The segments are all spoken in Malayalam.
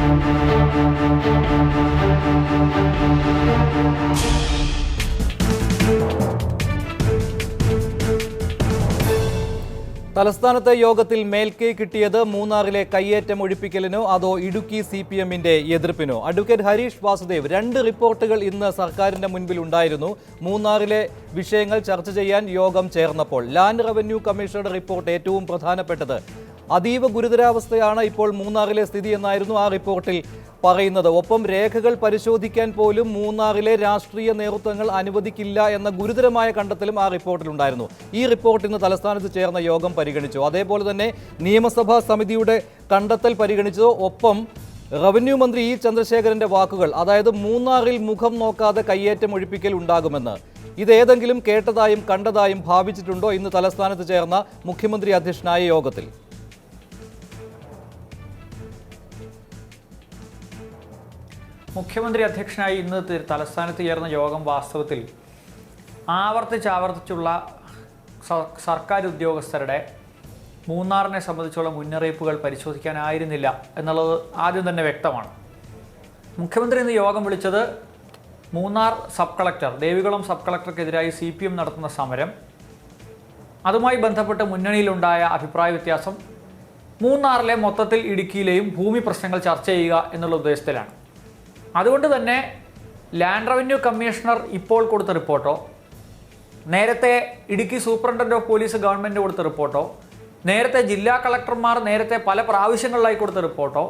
തലസ്ഥാനത്തെ യോഗത്തിൽ മേൽക്കൈ കിട്ടിയത് മൂന്നാറിലെ കയ്യേറ്റം ഒഴിപ്പിക്കലിനോ അതോ ഇടുക്കി CPM-ന്റെ എതിർപ്പിനോ? അഡ്വക്കേറ്റ് ഹരീഷ് വാസുദേവ്, 2 റിപ്പോർട്ടുകൾ ഇന്ന് സർക്കാരിന്റെ മുൻപിൽ ഉണ്ടായിരുന്നു. മൂന്നാറിലെ വിഷയങ്ങൾ ചർച്ച ചെയ്യാൻ യോഗം ചേർന്നപ്പോൾ ലാൻഡ് റവന്യൂ കമ്മീഷണറുടെ റിപ്പോർട്ട് ഏറ്റവും പ്രധാനപ്പെട്ടത്. അതീവ ഗുരുതരാവസ്ഥയാണ് ഇപ്പോൾ മൂന്നാറിലെ സ്ഥിതി എന്നായിരുന്നു ആ റിപ്പോർട്ടിൽ പറയുന്നത്. ഒപ്പം രേഖകൾ പരിശോധിക്കാൻ പോലും മൂന്നാറിലെ രാഷ്ട്രീയ നേതൃത്വങ്ങൾ അനുവദിക്കില്ല എന്ന ഗുരുതരമായ കണ്ടെത്തലും ആ റിപ്പോർട്ടിലുണ്ടായിരുന്നു. ഈ റിപ്പോർട്ട് ഇന്ന് തലസ്ഥാനത്ത് ചേർന്ന യോഗം പരിഗണിച്ചു. അതേപോലെ തന്നെ നിയമസഭാ സമിതിയുടെ കണ്ടെത്തൽ പരിഗണിച്ചു. ഒപ്പം റവന്യൂ മന്ത്രി ഇ ചന്ദ്രശേഖരന്റെ വാക്കുകൾ, അതായത് മൂന്നാറിൽ മുഖം നോക്കാതെ കയ്യേറ്റം ഒഴിപ്പിക്കൽ ഉണ്ടാകുമെന്ന്, ഇതേതെങ്കിലും കേട്ടതായും കണ്ടതായും ഭാവിച്ചിട്ടുണ്ടോ ഇന്ന് തലസ്ഥാനത്ത് ചേർന്ന മുഖ്യമന്ത്രി അധ്യക്ഷനായ യോഗത്തിൽ? മുഖ്യമന്ത്രി അധ്യക്ഷനായി ഇന്ന് തലസ്ഥാനത്ത് ചേർന്ന യോഗം വാസ്തവത്തിൽ ആവർത്തിച്ചുള്ള സർക്കാർ ഉദ്യോഗസ്ഥരുടെ മൂന്നാറിനെ സംബന്ധിച്ചുള്ള മുന്നറിയിപ്പുകൾ പരിശോധിക്കാനായിരുന്നില്ല എന്നുള്ളത് ആദ്യം തന്നെ വ്യക്തമാണ്. മുഖ്യമന്ത്രി ഇന്ന് യോഗം വിളിച്ചത് Munnar sub collector, Devikulam sub കളക്ടർക്കെതിരായി CPM നടത്തുന്ന സമരം, അതുമായി ബന്ധപ്പെട്ട് മുന്നണിയിലുണ്ടായ അഭിപ്രായ വ്യത്യാസം, മൂന്നാറിലെ മൊത്തത്തിൽ ഇടുക്കിയിലെയും ഭൂമി പ്രശ്നങ്ങൾ ചർച്ച ചെയ്യുക എന്നുള്ള ഉദ്ദേശത്തിലാണ്. അതുകൊണ്ട് തന്നെ ലാൻഡ് റവന്യൂ കമ്മീഷണർ ഇപ്പോൾ കൊടുത്ത റിപ്പോർട്ടോ, നേരത്തെ Idukki superintendent of police government കൊടുത്ത റിപ്പോർട്ടോ, നേരത്തെ ജില്ലാ കളക്ടർമാർ നേരത്തെ പല പ്രാവശ്യങ്ങളിലായി കൊടുത്ത റിപ്പോർട്ടോ,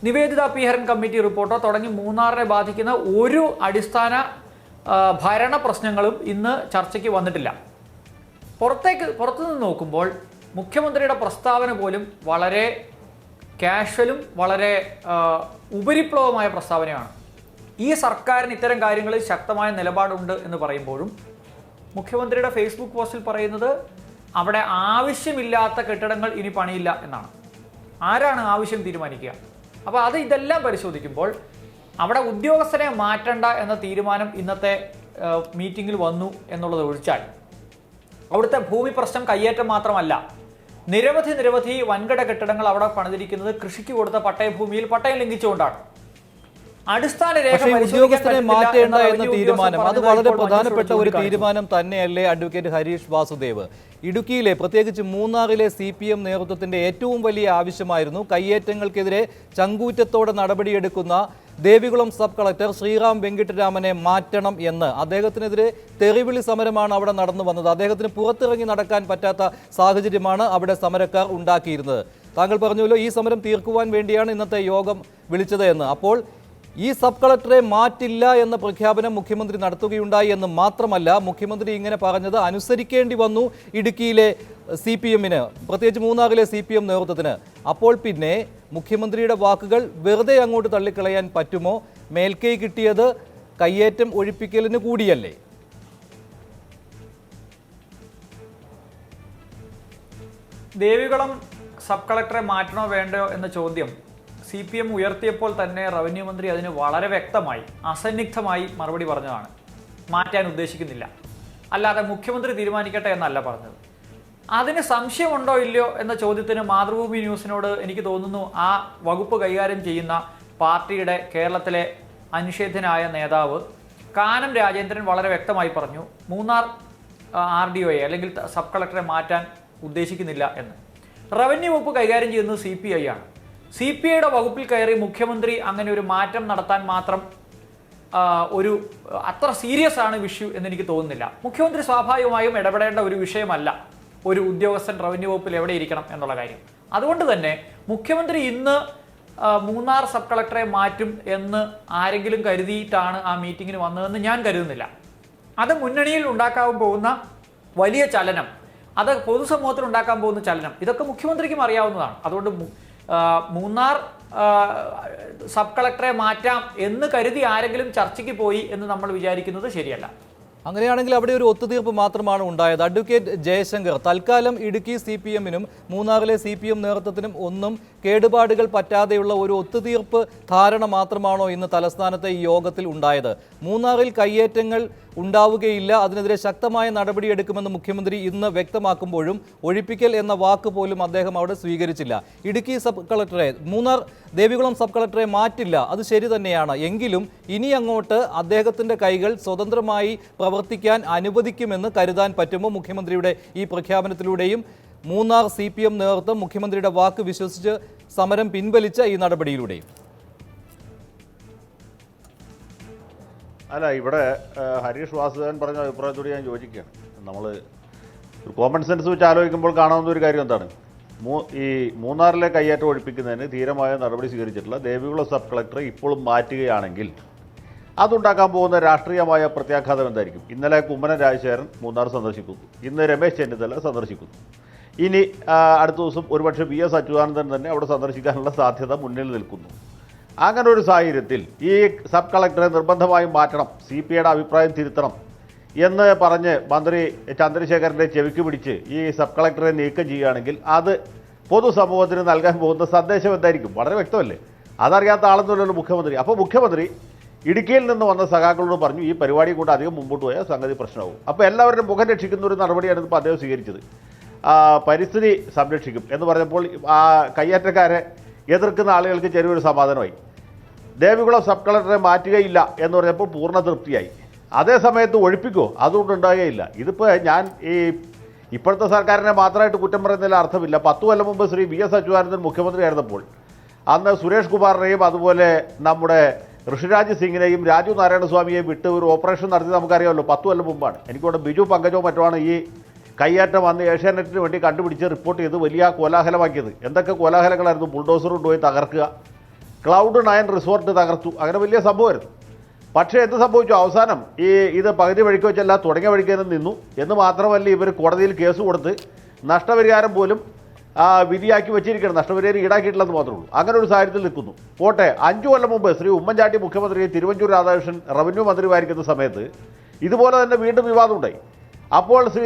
നിവേദിത പി ഹരൻ കമ്മിറ്റി റിപ്പോർട്ടോ തുടങ്ങി മൂന്നാറിനെ ബാധിക്കുന്ന ഒരു അടിസ്ഥാന ഭരണ പ്രശ്നങ്ങളും ഇന്ന് ചർച്ചയ്ക്ക് വന്നിട്ടില്ല. പുറത്തുനിന്ന് നോക്കുമ്പോൾ മുഖ്യമന്ത്രിയുടെ പ്രസ്താവന പോലും വളരെ കാഷ്വലും വളരെ ഉപരിപ്ലവമായ പ്രസ്താവനയാണ്. ഈ സർക്കാരിന് ഇത്തരം കാര്യങ്ങളിൽ ശക്തമായ നിലപാടുണ്ട് എന്ന് പറയുമ്പോഴും മുഖ്യമന്ത്രിയുടെ ഫേസ്ബുക്ക് പോസ്റ്റിൽ പറയുന്നത് അവിടെ ആവശ്യമില്ലാത്ത കെട്ടിടങ്ങൾ ഇനി പണിയില്ല എന്നാണ്. ആരാണ് ആവശ്യം തീരുമാനിക്കുക? അപ്പോൾ ഇതെല്ലാം പരിശോധിക്കുമ്പോൾ അവിടെ ഉദ്യോഗസ്ഥരെ മാറ്റണ്ട എന്ന തീരുമാനം ഇന്നത്തെ മീറ്റിങ്ങിൽ വന്നു എന്നുള്ളത് ഒഴിച്ചാൽ അവിടുത്തെ ഭൂമി പ്രശ്നം കയ്യേറ്റം മാത്രമല്ല, നിരവധി വൻകിട കെട്ടിടങ്ങൾ അവിടെ പണിതിരിക്കുന്നത് കൃഷിക്ക് കൊടുത്ത പട്ടയഭൂമിയിൽ പട്ടയം ലംഘിച്ചുകൊണ്ടാണ്. അടിസ്ഥാന രേഖ ഉദ്യോഗസ്ഥരെ മാറ്റേണ്ട എന്ന തീരുമാനം അത് വളരെ പ്രധാനപ്പെട്ട ഒരു തീരുമാനം തന്നെയല്ലേ അഡ്വക്കേറ്റ് ഹരീഷ് വാസുദേവ്? ഇടുക്കിയിലെ പ്രത്യേകിച്ച് മൂന്നാറിലെ CPM നേതൃത്വത്തിന്റെ ഏറ്റവും വലിയ ആവശ്യമായിരുന്നു കയ്യേറ്റങ്ങൾക്കെതിരെ ചങ്കൂറ്റത്തോടെ നടപടിയെടുക്കുന്ന ദേവികുളം സബ് കളക്ടർ ശ്രീറാം വെങ്കിട്ടരാമനെ മാറ്റണം എന്ന്. അദ്ദേഹത്തിനെതിരെ തെറിവിളി സമരമാണ് അവിടെ നടന്നു വന്നത്. അദ്ദേഹത്തിന് പുറത്തിറങ്ങി നടക്കാൻ പറ്റാത്ത സാഹചര്യമാണ് അവിടെ സമരക്കാർ ഉണ്ടാക്കിയിരുന്നത്. താങ്കൾ പറഞ്ഞല്ലോ ഈ സമരം തീർക്കുവാൻ വേണ്ടിയാണ് ഇന്നത്തെ യോഗം വിളിച്ചത് എന്ന്. അപ്പോൾ ഈ സബ് കളക്ടറെ മാറ്റില്ല എന്ന പ്രഖ്യാപനം മുഖ്യമന്ത്രി നടത്തുകയുണ്ടായി എന്ന് മാത്രമല്ല, മുഖ്യമന്ത്രി ഇങ്ങനെ പറഞ്ഞത് അനുസരിക്കേണ്ടി വന്നു ഇടുക്കിയിലെ CPM-ന്, പ്രത്യേകിച്ച് മൂന്നാറിലെ CPM നേതൃത്വത്തിന്. അപ്പോൾ പിന്നെ മുഖ്യമന്ത്രിയുടെ വാക്കുകൾ വെറുതെ അങ്ങോട്ട് തള്ളിക്കളയാൻ പറ്റുമോ? മേൽക്കൈ കിട്ടിയത് കയ്യേറ്റം ഒഴിപ്പിക്കലിന് കൂടിയല്ലേ? ദേവികുളം സബ് കളക്ടറെ മാറ്റണോ വേണ്ടയോ എന്ന ചോദ്യം CPM ഉയർത്തിയപ്പോൾ തന്നെ റവന്യൂ മന്ത്രി അതിന് വളരെ വ്യക്തമായി അസന്നിഗ്ധമായി മറുപടി പറഞ്ഞതാണ്. മാറ്റാൻ ഉദ്ദേശിക്കുന്നില്ല, അല്ലാതെ മുഖ്യമന്ത്രി തീരുമാനിക്കട്ടെ എന്നല്ല പറഞ്ഞത്. അതിന് സംശയമുണ്ടോ ഇല്ലയോ എന്ന ചോദ്യത്തിന് മാതൃഭൂമി ന്യൂസിനോട് എനിക്ക് തോന്നുന്നു ആ വകുപ്പ് കൈകാര്യം ചെയ്യുന്ന പാർട്ടിയുടെ കേരളത്തിലെ അനിഷേധ്യനായ നേതാവ് കാനം രാജേന്ദ്രൻ വളരെ വ്യക്തമായി പറഞ്ഞു, മൂന്നാർ RDOയെ അല്ലെങ്കിൽ സബ് കളക്ടറെ മാറ്റാൻ ഉദ്ദേശിക്കുന്നില്ല എന്ന്. റവന്യൂ വകുപ്പ് കൈകാര്യം ചെയ്യുന്നത് CPI ആണ്. CPIയുടെ വകുപ്പിൽ കയറി മുഖ്യമന്ത്രി അങ്ങനെ ഒരു മാറ്റം നടത്താൻ മാത്രം ഒരു അത്ര സീരിയസ് ആണ് ഇഷ്യൂ എന്നെനിക്ക് തോന്നുന്നില്ല. മുഖ്യമന്ത്രി സ്വാഭാവികമായും ഇടപെടേണ്ട ഒരു വിഷയമല്ല ഒരു ഉദ്യോഗസ്ഥൻ റവന്യൂ വകുപ്പിൽ എവിടെ ഇരിക്കണം എന്നുള്ള കാര്യം. അതുകൊണ്ട് തന്നെ മുഖ്യമന്ത്രി ഇന്ന് മൂന്നാർ സബ് കളക്ടറെ മാറ്റും എന്ന് ആരെങ്കിലും കരുതിയിട്ടാണ് ആ മീറ്റിങ്ങിന് വന്നതെന്ന് ഞാൻ കരുതുന്നില്ല. അത് മുന്നണിയിൽ ഉണ്ടാക്കാൻ പോകുന്ന വലിയ ചലനം, അത് പൊതുസമൂഹത്തിൽ ഉണ്ടാക്കാൻ പോകുന്ന ചലനം, ഇതൊക്കെ മുഖ്യമന്ത്രിക്കും അറിയാവുന്നതാണ്. അതുകൊണ്ട് മൂന്നാർ സബ് കളക്ടറെ മാറ്റാം എന്ന് കരുതി ആരെങ്കിലും ചർച്ചയ്ക്ക് പോയി എന്ന് നമ്മൾ വിചാരിക്കുന്നത് ശരിയല്ല. അങ്ങനെയാണെങ്കിൽ അവിടെ ഒരു ഒത്തുതീർപ്പ് മാത്രമാണ് ഉണ്ടായത്. അഡ്വക്കേറ്റ് ജയശങ്കർ, തൽക്കാലം ഇടുക്കി CPM-നും മൂന്നാറിലെ CPM നേതൃത്വത്തിനും ഒന്നും കേടുപാടുകൾ പറ്റാതെയുള്ള ഒരു ഒത്തുതീർപ്പ് ധാരണ മാത്രമാണോ ഇന്ന് തലസ്ഥാനത്തെ ഈ യോഗത്തിൽ ഉണ്ടായത്? മൂന്നാറിൽ കയ്യേറ്റങ്ങൾ ഉണ്ടാവുകയില്ല, അതിനെതിരെ ശക്തമായ നടപടിയെടുക്കുമെന്ന് മുഖ്യമന്ത്രി ഇന്ന് വ്യക്തമാക്കുമ്പോഴും ഒഴിപ്പിക്കൽ എന്ന വാക്ക് പോലും അദ്ദേഹം അവിടെ സ്വീകരിച്ചില്ല. ഇടുക്കി സബ് കളക്ടറെ, മൂന്നാർ ദേവികുളം സബ് കളക്ടറെ മാറ്റില്ല, അത് ശരി തന്നെയാണ്. എങ്കിലും ഇനി അങ്ങോട്ട് അദ്ദേഹത്തിൻ്റെ കൈകൾ സ്വതന്ത്രമായി പ്രവർത്തിക്കാൻ അനുവദിക്കുമെന്ന് കരുതാൻ പറ്റുമോ മുഖ്യമന്ത്രിയുടെ ഈ പ്രഖ്യാപനത്തിലൂടെയും മൂന്നാർ CPM നേതൃത്വം മുഖ്യമന്ത്രിയുടെ വാക്ക് വിശ്വസിച്ച് സമരം പിൻവലിച്ച ഈ നടപടിയിലൂടെയും? അല്ല, ഇവിടെ ഹരീഷ് വാസുദേവൻ പറഞ്ഞ അഭിപ്രായത്തോട് ഞാൻ യോജിക്കുകയാണ്. നമ്മൾ ഒരു കോമൺ സെൻസ് വെച്ച് ആലോചിക്കുമ്പോൾ കാണാവുന്ന ഒരു കാര്യം എന്താണ്, ഈ മൂന്നാറിലെ കയ്യേറ്റം ഒഴിപ്പിക്കുന്നതിന് ധീരമായ നടപടി സ്വീകരിച്ചിട്ടുള്ള ദേവികുളം സബ് കളക്ടറെ ഇപ്പോഴും മാറ്റുകയാണെങ്കിൽ അതുണ്ടാക്കാൻ പോകുന്ന രാഷ്ട്രീയമായ പ്രത്യാഘാതം എന്തായിരിക്കും? ഇന്നലെ കുമ്മനം രാജശേഖരൻ മൂന്നാർ സന്ദർശിക്കുന്നു, ഇന്ന് രമേശ് ചെന്നിത്തല സന്ദർശിക്കുന്നു, ഇനി അടുത്ത ദിവസം ഒരുപക്ഷെ VS അച്യുതാനന്ദൻ തന്നെ അവിടെ സന്ദർശിക്കാനുള്ള സാധ്യത മുന്നിൽ നിൽക്കുന്നു. അങ്ങനെ ഒരു സാഹചര്യത്തിൽ ഈ സബ് കളക്ടറെ നിർബന്ധമായും മാറ്റണം, CPIയുടെ അഭിപ്രായം തിരുത്തണം എന്ന് പറഞ്ഞ് മന്ത്രി ചന്ദ്രശേഖരൻ്റെ ചെവിക്ക് പിടിച്ച് ഈ സബ് കളക്ടറെ നീക്കം ചെയ്യുകയാണെങ്കിൽ അത് പൊതുസമൂഹത്തിന് നൽകാൻ പോകുന്ന സന്ദേശം എന്തായിരിക്കും? വളരെ വ്യക്തമല്ലേ? അതറിയാത്ത ആളെന്നല്ലോ മുഖ്യമന്ത്രി. അപ്പോൾ മുഖ്യമന്ത്രി ഇടുക്കിയിൽ നിന്ന് വന്ന സഖാക്കളോട് പറഞ്ഞു ഈ പരിപാടി കൊണ്ട് അധികം മുമ്പോട്ട് പോയാൽ സംഗതി പ്രശ്നമാവും. അപ്പോൾ എല്ലാവരുടെയും മുഖം രക്ഷിക്കുന്ന ഒരു നടപടിയാണ് ഇപ്പോൾ അദ്ദേഹം സ്വീകരിച്ചത്. പരിസ്ഥിതി സംരക്ഷിക്കും എന്ന് പറഞ്ഞപ്പോൾ ആ കയ്യേറ്റക്കാരെ എതിർക്കുന്ന ആളുകൾക്ക് ചെറിയൊരു സമാധാനമായി. ദേവികുളം സബ് കളക്ടറെ മാറ്റുകയില്ല എന്ന് പറഞ്ഞപ്പോൾ പൂർണ്ണ തൃപ്തിയായി. അതേ സമയത്ത് ഒഴിപ്പിക്കുമോ? അതുകൊണ്ടുണ്ടാകുകയില്ല. ഇതിപ്പോൾ ഞാൻ ഇപ്പോഴത്തെ സർക്കാരിനെ മാത്രമായിട്ട് കുറ്റം പറയുന്നതിൽ അർത്ഥമില്ല. 10 കൊല്ലം മുമ്പ് ശ്രീ VS അച്യുതാനന്ദൻ മുഖ്യമന്ത്രിയായിരുന്നപ്പോൾ അന്ന് സുരേഷ് കുമാറിനെയും അതുപോലെ നമ്മുടെ ഋഷിരാജ് സിംഗിനെയും രാജു നാരായണസ്വാമിയെയും വിട്ട് ഒരു ഓപ്പറേഷൻ നടത്തി നമുക്കറിയാമല്ലോ. 10 കൊല്ലം മുമ്പാണ്. എനിക്കോട് ബിജു പങ്കജോ മറ്റുമാണ് ഈ കയ്യേറ്റം വന്ന് ഏഷ്യാനെറ്റിന് വേണ്ടി കണ്ടുപിടിച്ച് റിപ്പോർട്ട് ചെയ്ത് വലിയ കോലാഹലമാക്കിയത്. എന്തൊക്കെ കോലാഹലങ്ങളായിരുന്നു! ബുൾഡോസർ കൊണ്ടുപോയി തകർക്കുക, Cloud9 റിസോർട്ട് തകർത്തു, അങ്ങനെ വലിയ സംഭവമായിരുന്നു. പക്ഷേ എന്ത് സംഭവിച്ചു? അവസാനം ഇത് പകുതി വഴിക്ക് വെച്ചല്ല തുടങ്ങിയ വഴിക്ക് തന്നെ നിന്നു. എന്ന് മാത്രമല്ല, ഇവർ കോടതിയിൽ കേസ് കൊടുത്ത് നഷ്ടപരിഹാരം പോലും വിധിയാക്കി വെച്ചിരിക്കണം. നഷ്ടപരിഹാരം ഈടാക്കിയിട്ടില്ലെന്ന് മാത്രമേ ഉള്ളൂ. അങ്ങനെ ഒരു സാഹചര്യത്തിൽ നിൽക്കുന്നു. പോട്ടെ, 5 കൊല്ലം മുമ്പ് ശ്രീ ഉമ്മൻചാണ്ടി മുഖ്യമന്ത്രി തിരുവഞ്ചൂർ രാധാകൃഷ്ണൻ റവന്യൂ മന്ത്രിയായിരിക്കുന്ന സമയത്ത് ഇതുപോലെ തന്നെ വീണ്ടും വിവാദമുണ്ടായി. അപ്പോൾ ശ്രീ